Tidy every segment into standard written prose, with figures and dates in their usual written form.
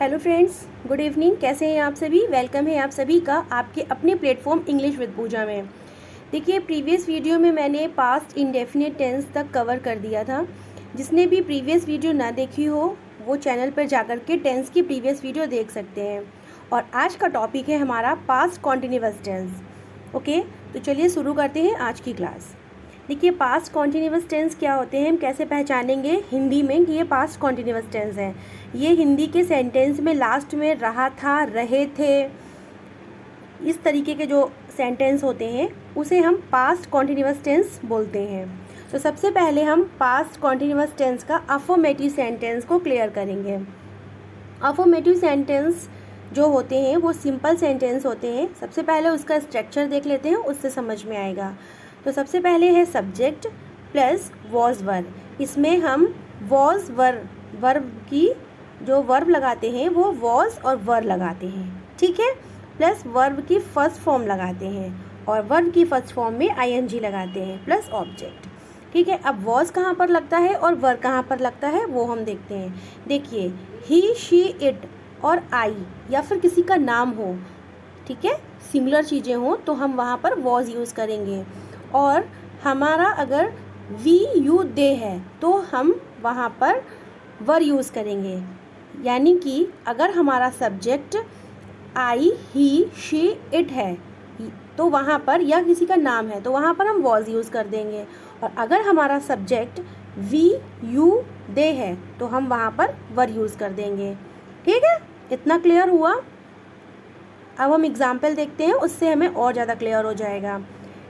Hello friends, good evening. कैसे हैं आप सभी? वेलकम है आप सभी का आपके अपने प्लेटफॉर्म इंग्लिश विद पूजा में। देखिए, प्रीवियस वीडियो में मैंने पास्ट इंडेफिनिट टेंस तक कवर कर दिया था। जिसने भी प्रीवियस वीडियो ना देखी हो वो चैनल पर जाकर के टेंस की प्रीवियस वीडियो देख सकते हैं। और आज का टॉपिक है हमारा पास्ट कॉन्टिन्यूअस टेंस। ओके, तो चलिए शुरू करते हैं आज की क्लास। देखिए, पास्ट कॉन्टिन्यूअस टेंस क्या होते हैं, हम कैसे पहचानेंगे हिंदी में कि ये पास्ट कॉन्टिन्यूअस टेंस है। ये हिंदी के सेंटेंस में लास्ट में रहा था, रहे थे, इस तरीके के जो सेंटेंस होते हैं उसे हम पास्ट कॉन्टिन्यूअस टेंस बोलते हैं। तो सबसे पहले हम पास्ट कॉन्टिन्यूअस टेंस का अफर्मेटिव सेंटेंस को क्लियर करेंगे। अफर्मेटिव सेंटेंस जो होते हैं वो सिंपल सेंटेंस होते हैं। सबसे पहले उसका स्ट्रक्चर देख लेते हैं, उससे समझ में आएगा। तो सबसे पहले है सब्जेक्ट प्लस वॉज वर्ब। इसमें हम वॉज वर्ब की जो वर्ब लगाते हैं वो वॉज और वर लगाते हैं, ठीक है। प्लस वर्ब की फर्स्ट फॉर्म लगाते हैं और वर्ब की फर्स्ट फॉर्म में आईएनजी लगाते हैं प्लस ऑब्जेक्ट, ठीक है। अब वॉज कहाँ पर लगता है और वर कहाँ पर लगता है वो हम देखते हैं। देखिए, ही, शी, इट और आई या फिर किसी का नाम हो, ठीक है, सिमिलर चीज़ें हों तो हम वहाँ पर वॉज यूज़ करेंगे। और हमारा अगर वी, यू, दे है तो हम वहाँ पर वर यूज़ करेंगे। यानी कि अगर हमारा subject I, he, she, it है तो वहाँ पर, या किसी का नाम है तो वहाँ पर हम वॉज यूज़ कर देंगे। और अगर हमारा सब्जेक्ट वी, यू, दे है तो हम वहाँ पर वर यूज़ कर देंगे, ठीक है। इतना क्लियर हुआ? अब हम एग्ज़ाम्पल देखते हैं, उससे हमें और ज़्यादा क्लियर हो जाएगा।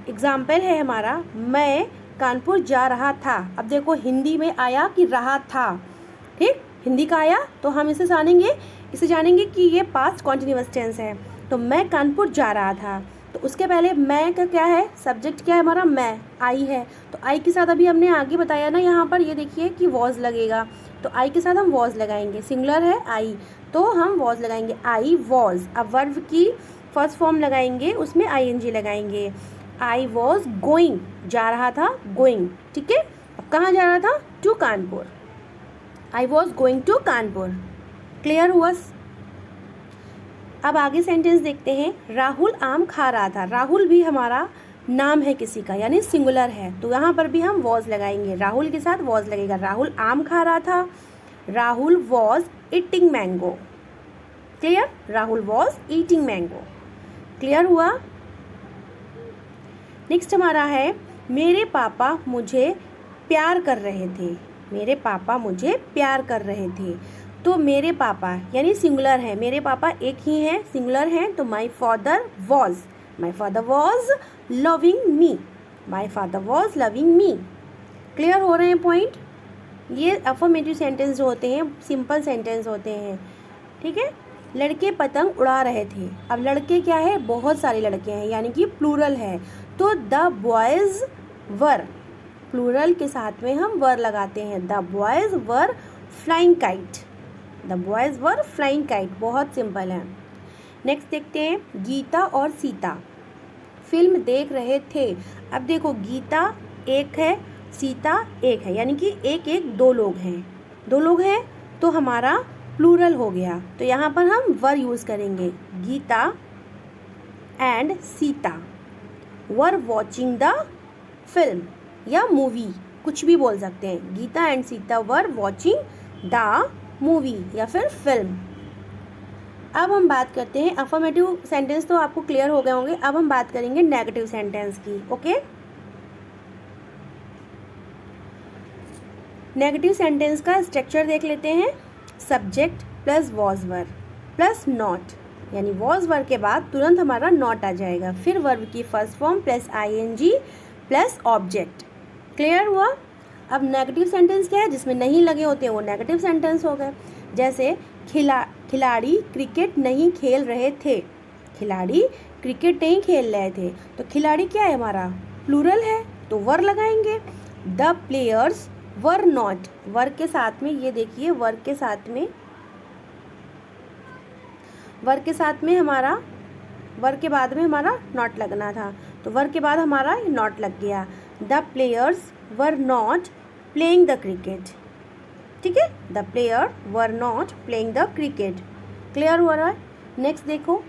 एग्ज़ाम्पल है हमारा, मैं कानपुर जा रहा था। अब देखो, हिंदी में आया कि रहा था, ठीक, हिंदी का आया तो हम इसे जानेंगे कि ये पास्ट कॉन्टिन्यूअस टेंस है। तो मैं कानपुर जा रहा था, तो उसके पहले मैं का क्या है, सब्जेक्ट क्या है हमारा, मैं, आई है। तो आई के साथ अभी हमने आगे बताया ना, यहाँ पर ये देखिए कि वॉज लगेगा, तो आई के साथ हम वॉज लगाएंगे। सिंगुलर है आई तो हम वॉज लगाएंगे, आई वॉज। अब वर्ब की फर्स्ट फॉर्म लगाएंगे, उसमें आईएनजी लगाएंगे। आई वॉज गोइंग, जा रहा था, गोइंग, ठीक है। अब कहाँ जा रहा था, to Kanpur. I was going to Kanpur. Clear हुआ? अब आगे सेंटेंस देखते हैं। राहुल आम खा रहा था। राहुल भी हमारा नाम है किसी का, यानी सिंगुलर है, तो यहाँ पर भी हम वॉज लगाएंगे। राहुल के साथ वॉज लगेगा। राहुल आम खा रहा था, Rahul was eating mango. Clear? Rahul was eating mango. Clear हुआ? नेक्स्ट हमारा है, मेरे पापा मुझे प्यार कर रहे थे। मेरे पापा मुझे प्यार कर रहे थे। तो मेरे पापा यानी सिंगुलर है, मेरे पापा एक ही हैं, सिंगुलर हैं, तो my father was loving me. My father was loving me. Clear हो रहे हैं पॉइंट? ये अफर्मेटिव सेंटेंस जो होते हैं सिंपल सेंटेंस होते हैं, ठीक है। लड़के पतंग उड़ा रहे थे। अब लड़के क्या है, बहुत सारे लड़के हैं, यानी कि प्लूरल है, तो द बॉयज़ वर, प्लूरल के साथ में हम वर लगाते हैं। The boys were flying kite. The boys were flying kite, बहुत सिंपल है। नेक्स्ट देखते हैं, गीता और सीता फिल्म देख रहे थे। अब देखो, गीता एक है, सीता एक है, यानी कि एक दो लोग हैं तो हमारा प्लूरल हो गया। तो यहाँ पर हम वर यूज़ करेंगे। Geeta and Sita were watching the film या मूवी, कुछ भी बोल सकते हैं। Geeta and Sita were watching the movie या फिर फिल्म। अब हम बात करते हैं, अफर्मेटिव सेंटेंस तो आपको क्लियर हो गए होंगे। अब हम बात करेंगे नेगेटिव सेंटेंस की। ओके, नेगेटिव सेंटेंस का स्ट्रक्चर देख लेते हैं। Subject plus was verb plus not, यानी वॉज वर्ब के बाद तुरंत हमारा नॉट आ जाएगा, फिर वर्ब की first form plus ING plus object. Clear हुआ? अब नेगेटिव सेंटेंस क्या है, जिसमें नहीं लगे होते हैं वो नेगेटिव सेंटेंस हो गए। जैसे खिलाड़ी क्रिकेट नहीं खेल रहे थे। खिलाड़ी क्रिकेट नहीं खेल रहे थे, तो खिलाड़ी क्या है हमारा, प्लूरल है, तो वर लगाएंगे। द प्लेयर्स वर नॉट, वर्ग के साथ में, ये देखिए वर्ग के साथ में हमारा, वर्ग के बाद में हमारा नॉट लगना था, तो वर्ग के बाद हमारा नॉट लग गया। The players were not playing the cricket, ठीक है। The player were not playing the cricket. Clear हो रहा है? नेक्स्ट देखो,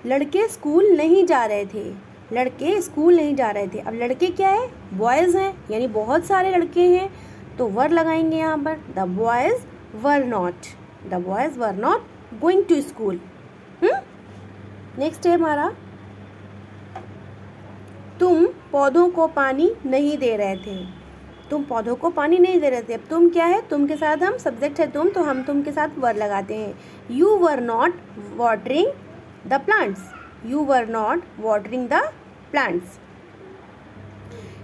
लड़के स्कूल नहीं जा रहे थे, लड़के स्कूल नहीं जा रहे थे। अब लड़के क्या है? बॉयज़ हैं, यानी बहुत सारे लड़के हैं, तो वर लगाएंगे यहाँ पर। The boys were not, the boys were not going to school. Next है हमारा, तुम पौधों को पानी नहीं दे रहे थे, तुम पौधों को पानी नहीं दे रहे थे। अब तुम क्या है? तुम के साथ हम, सब्जेक्ट है तुम, तो हम तुम के साथ वर लगाते हैं। You were not watering the plants, you were not watering the plants.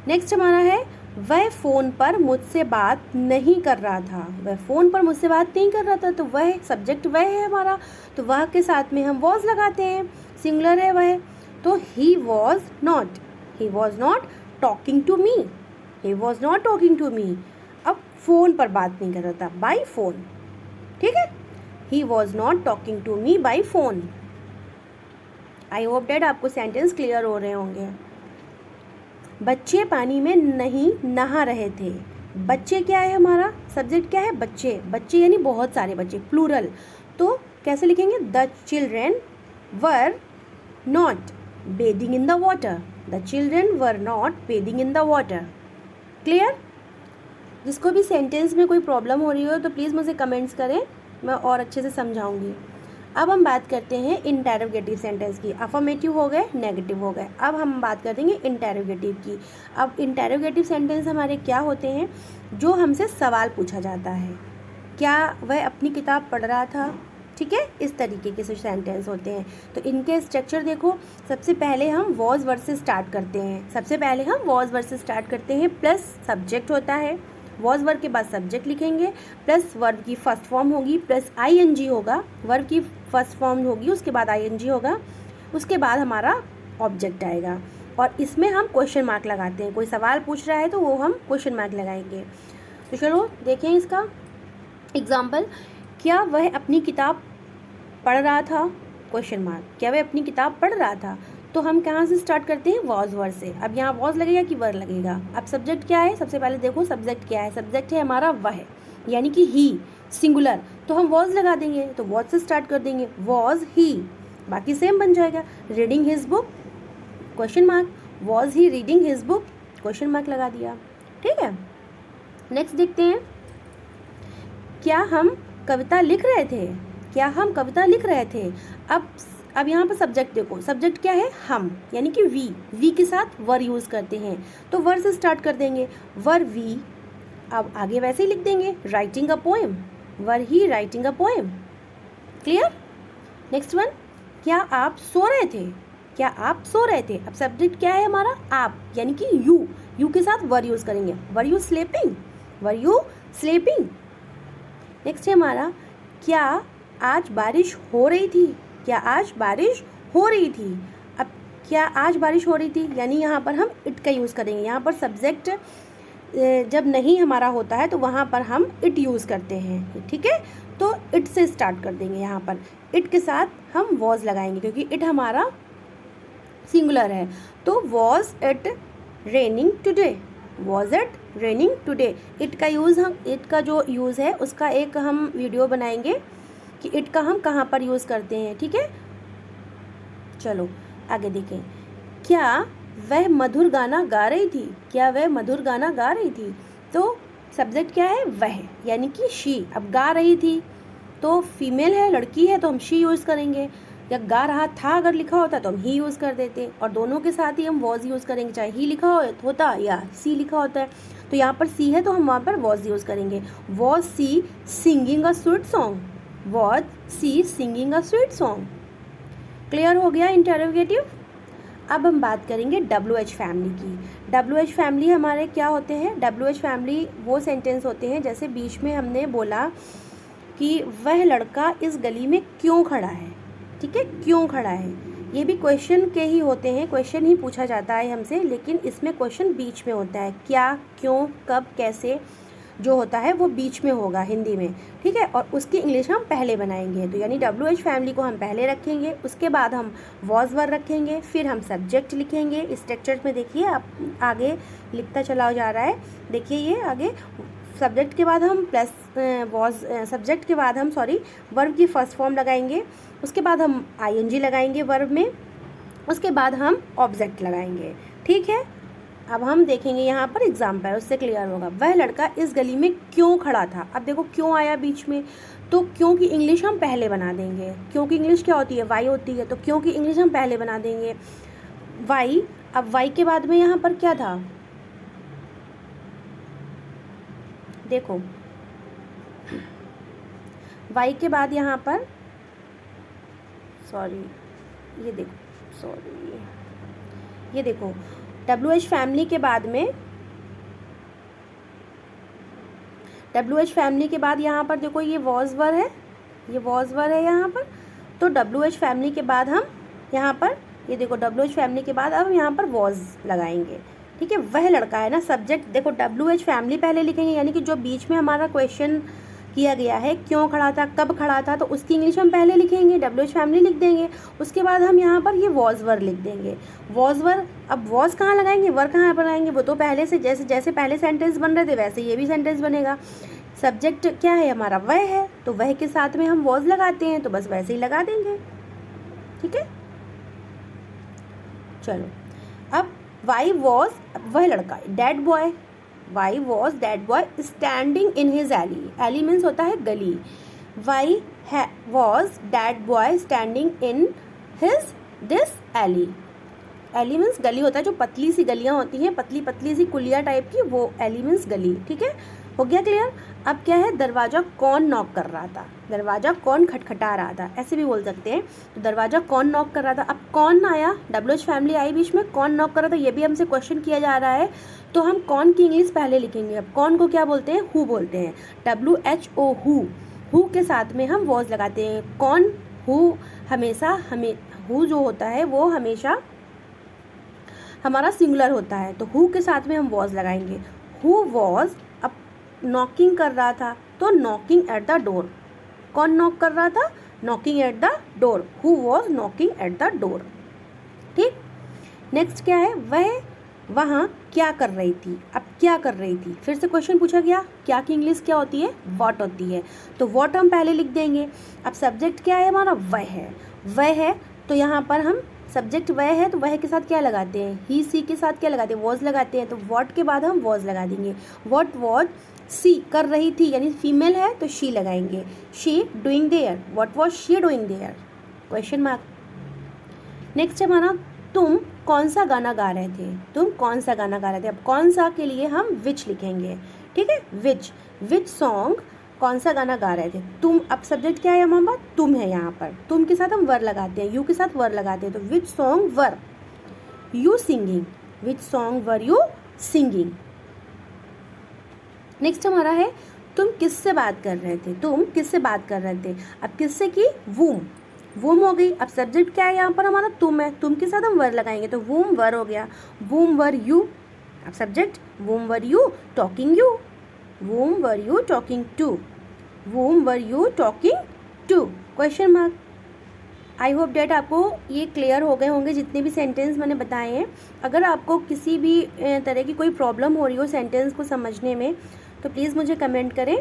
Next हमारा है, वह फ़ोन पर मुझसे बात नहीं कर रहा था, वह फ़ोन पर मुझसे बात नहीं कर रहा था, तो वह सब्जेक्ट वह है हमारा, तो वह के साथ में हम वॉज लगाते हैं, सिंगुलर है वह, तो he was not talking to me, he was not talking to me. अब फ़ोन पर बात नहीं कर रहा था, बाई फ़ोन, ठीक है, he was not talking to me by phone. I hope that आपको सेंटेंस क्लियर हो रहे होंगे। बच्चे पानी में नहीं नहा रहे थे, बच्चे क्या है हमारा? सब्जेक्ट क्या है? बच्चे, बच्चे यानी बहुत सारे बच्चे, प्लूरल, तो कैसे लिखेंगे? The children were not bathing in the water, the children were not bathing in the water. Clear? जिसको भी सेंटेंस में कोई प्रॉब्लम हो रही हो तो प्लीज़ मुझे कमेंट्स करें, मैं और अच्छे से समझाऊंगी। अब हम बात करते हैं इंटेरोगेटिव सेंटेंस की। अफर्मेटिव हो गए, नेगेटिव हो गए, अब हम बात कर देंगे इंटेरोगेटिव की। अब इंटेरोगेटिव सेंटेंस हमारे क्या होते हैं? जो हमसे सवाल पूछा जाता है, क्या वह अपनी किताब पढ़ रहा था, ठीक है, इस तरीके के सेंटेंस होते हैं। तो इनके स्ट्रक्चर देखो, सबसे पहले हम वॉज वर्ड से स्टार्ट करते हैं, प्लस सब्जेक्ट होता है, वॉज वर्ब के बाद सब्जेक्ट लिखेंगे, प्लस वर्ब की फर्स्ट फॉर्म होगी, प्लस आईएनजी होगा, वर्ब की फर्स्ट फॉर्म होगी, उसके बाद आईएनजी होगा, उसके बाद हमारा ऑब्जेक्ट आएगा, और इसमें हम क्वेश्चन मार्क लगाते हैं। कोई सवाल पूछ रहा है तो वो हम क्वेश्चन मार्क लगाएंगे। तो चलो देखें इसका एग्जाम्पल, क्या वह अपनी किताब पढ़ रहा था, क्वेश्चन मार्क, क्या वह अपनी किताब पढ़ रहा था, तो हम कहाँ से स्टार्ट करते हैं? वॉज वर्ड से। अब यहाँ वॉज लगेगा कि वर लगेगा? अब सब्जेक्ट क्या है? सबसे पहले देखो सब्जेक्ट क्या है, सब्जेक्ट है हमारा वह, यानी कि ही, सिंगुलर, तो हम वॉज लगा देंगे, तो वॉज से स्टार्ट कर देंगे, वॉज ही, बाकी सेम बन जाएगा। Reading his book, question mark, was he reading his book, question mark लगा दिया, ठीक है। नेक्स्ट देखते हैं, क्या हम कविता लिख रहे थे, क्या हम कविता लिख रहे थे। अब यहाँ पर सब्जेक्ट देखो, सब्जेक्ट क्या है? हम, यानी कि वी के साथ वर यूज़ करते हैं, तो वर से स्टार्ट कर देंगे, वर वी। अब आगे वैसे ही लिख देंगे, writing a poem, were he writing a poem. Clear? Next one, क्या आप सो रहे थे, क्या आप सो रहे थे। अब सब्जेक्ट क्या है हमारा? आप, यानी कि यू के साथ वर यूज़ करेंगे, were you sleeping, were you sleeping. Next है हमारा, क्या आज बारिश हो रही थी, क्या आज बारिश हो रही थी। अब क्या आज बारिश हो रही थी, यानी यहाँ पर हम इट का यूज़ करेंगे। यहाँ पर सब्जेक्ट जब नहीं हमारा होता है तो वहाँ पर हम इट यूज़ करते हैं, ठीक है, तो इट से स्टार्ट कर देंगे। यहाँ पर इट के साथ हम वॉज लगाएंगे क्योंकि इट हमारा सिंगुलर है, तो was it raining today, was it raining today. It का जो यूज़ है उसका एक हम वीडियो बनाएंगे कि इट का हम कहाँ पर यूज़ करते हैं, ठीक है। चलो आगे देखें, क्या वह मधुर गाना गा रही थी, क्या वह मधुर गाना गा रही थी, तो सब्जेक्ट क्या है? वह, यानी कि शी। अब गा रही थी तो फीमेल है, लड़की है, तो हम शी यूज़ करेंगे, या गा रहा था अगर लिखा होता तो हम ही यूज़ कर देते, और दोनों के साथ ही हम वॉज यूज़ करेंगे, चाहे ही लिखा होता या सी लिखा होता है। तो यहाँ पर सी है तो हम वहाँ पर वॉज यूज़ करेंगे, was she singing a sweet song, was she singing a sweet song. Clear हो गया इंटरोगेटिव। अब हम बात करेंगे WH फैमिली की। WH फैमिली हमारे क्या होते हैं? WH फैमिली वो सेंटेंस होते हैं, जैसे बीच में हमने बोला कि वह लड़का इस गली में क्यों खड़ा है, ठीक है, क्यों खड़ा है। ये भी क्वेश्चन के ही होते हैं, क्वेश्चन ही पूछा जाता है हमसे, लेकिन इसमें क्वेश्चन बीच में होता है, क्या, क्यों, कब, कैसे, जो होता है वो बीच में होगा हिंदी में, ठीक है, और उसकी इंग्लिश हम पहले बनाएंगे। तो यानी WH फैमिली को हम पहले रखेंगे, उसके बाद हम वॉज वर रखेंगे, फिर हम सब्जेक्ट लिखेंगे। स्ट्रक्चर में देखिए, आप आगे लिखता चला जा रहा है, देखिए ये आगे सब्जेक्ट के बाद हम प्लस वॉज, सब्जेक्ट के बाद हम वर्ब की फर्स्ट फॉर्म लगाएंगे, उसके बाद हम ing लगाएंगे वर्ब में, उसके बाद हम ऑब्जेक्ट लगाएंगे। ठीक है, अब हम देखेंगे यहाँ पर एग्जाम्पल, उससे क्लियर होगा। वह लड़का इस गली में क्यों खड़ा था। अब देखो क्यों आया बीच में, तो क्यों की इंग्लिश हम पहले बना देंगे। क्यों की इंग्लिश क्या होती है, वाई होती है, तो क्यों की इंग्लिश हम पहले बना देंगे वाई। अब वाई के बाद में यहाँ पर क्या था, देखो वाई के बाद यहाँ पर ये देखो WH फैमिली के बाद में, WH फैमिली के बाद यहाँ पर देखो ये वॉज वर है, ये वॉज वर है यहाँ पर। तो WH फैमिली के बाद हम यहाँ पर ये देखो WH फैमिली के बाद अब हम यहाँ पर वॉज लगाएंगे। ठीक है, वह लड़का है ना, सब्जेक्ट देखो WH फैमिली पहले लिखेंगे, यानी कि जो बीच में हमारा क्वेश्चन किया गया है क्यों खड़ा था, कब खड़ा था, तो उसकी इंग्लिश हम पहले लिखेंगे, WH फैमिली लिख देंगे, उसके बाद हम यहाँ पर ये वॉज वर लिख देंगे। वॉज वर, अब वॉज कहाँ लगाएंगे, वर कहाँ बनाएंगे, वो तो पहले से जैसे जैसे पहले सेंटेंस बन रहे थे वैसे ये भी सेंटेंस बनेगा। सब्जेक्ट क्या है हमारा, वह है, तो वह के साथ में हम वॉज लगाते हैं, तो बस वैसे ही लगा देंगे। ठीक है, चलो अब वाई वॉज, वह लड़का that boy, why was that boy standing in his alley, alley means होता है गली। Why was that boy standing in his this alley, alley means गली होता है, जो पतली सी गलियां होती हैं, पतली पतली सी कुलिया टाइप की, वो एली मीन्स गली। ठीक है, हो गया क्लियर। अब क्या है, दरवाज़ा कौन नॉक कर रहा था, दरवाज़ा कौन खटखटा रहा था, ऐसे भी बोल सकते हैं। तो दरवाज़ा कौन नॉक कर रहा था, अब कौन आया, WH फैमिली आई बीच में, कौन नॉक कर रहा था, ये भी हमसे क्वेश्चन किया जा रहा है, तो हम कौन की इंग्लिश पहले लिखेंगे। अब कौन को क्या बोलते हैं, हु बोलते हैं, WHO हु के साथ में हम वॉज लगाते हैं। कौन, हु हमेशा, हमें हु जो होता है वो हमेशा हमारा सिंगुलर होता है, तो हु के साथ में हम वॉज लगाएंगे। हु वॉज अब नॉकिंग कर रहा था, तो नॉकिंग एट द डोर, कौन नॉक कर रहा था, knocking at the door, who was knocking at the door. ठीक, नेक्स्ट क्या है, वह वहाँ क्या कर रही थी। अब क्या कर रही थी, फिर से क्वेश्चन पूछा गया, क्या की इंग्लिश क्या होती है, व्हाट होती है, तो व्हाट हम पहले लिख देंगे। अब सब्जेक्ट क्या है हमारा, वह है, वह है, तो यहाँ पर हम सब्जेक्ट वह है, तो वह के साथ क्या लगाते हैं, ही सी के साथ क्या लगाते हैं, वॉज लगाते हैं, तो व्हाट के बाद हम वॉज लगा देंगे। व्हाट वॉज सी कर रही थी, यानी फीमेल है तो शी लगाएंगे। She doing there, what was she doing there, question mark. Next हमारा, तुम कौन सा गाना गा रहे थे, तुम कौन सा गाना गा रहे थे। अब कौन सा के लिए हम विच लिखेंगे। ठीक है, विच सॉन्ग, कौन सा गाना गा रहे थे। तुम, अब सब्जेक्ट क्या है हमारा, तुम है, यहाँ पर तुम के साथ हम वर लगाते हैं, यू के साथ वर लगाते हैं, तो which song were you singing, which song were you singing. Next हमारा है, तुम किससे बात कर रहे थे, तुम किससे बात कर रहे थे। अब किससे की, वूम, वूम हो गई। अब सब्जेक्ट क्या है यहाँ पर हमारा, तुम है, तुम के साथ हम वर लगाएंगे, तो वूम वर हो गया, वूम वर यू। अब subject whom were you talking you, whom were you talking to, whom were you talking to, question mark. I hope that आपको ये क्लियर हो गए होंगे जितने भी सेंटेंस मैंने बताए हैं। अगर आपको किसी भी तरह की कोई प्रॉब्लम हो रही हो सेंटेंस को समझने में, तो प्लीज़ मुझे कमेंट करें,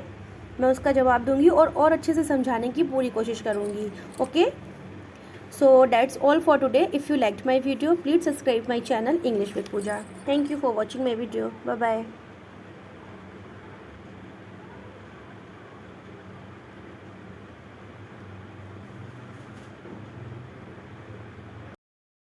मैं उसका जवाब दूंगी और अच्छे से समझाने की पूरी कोशिश करूँगी। Okay, so that's all for today. If you liked my video please subscribe my channel English with Pooja. Thank you for watching my video, bye bye.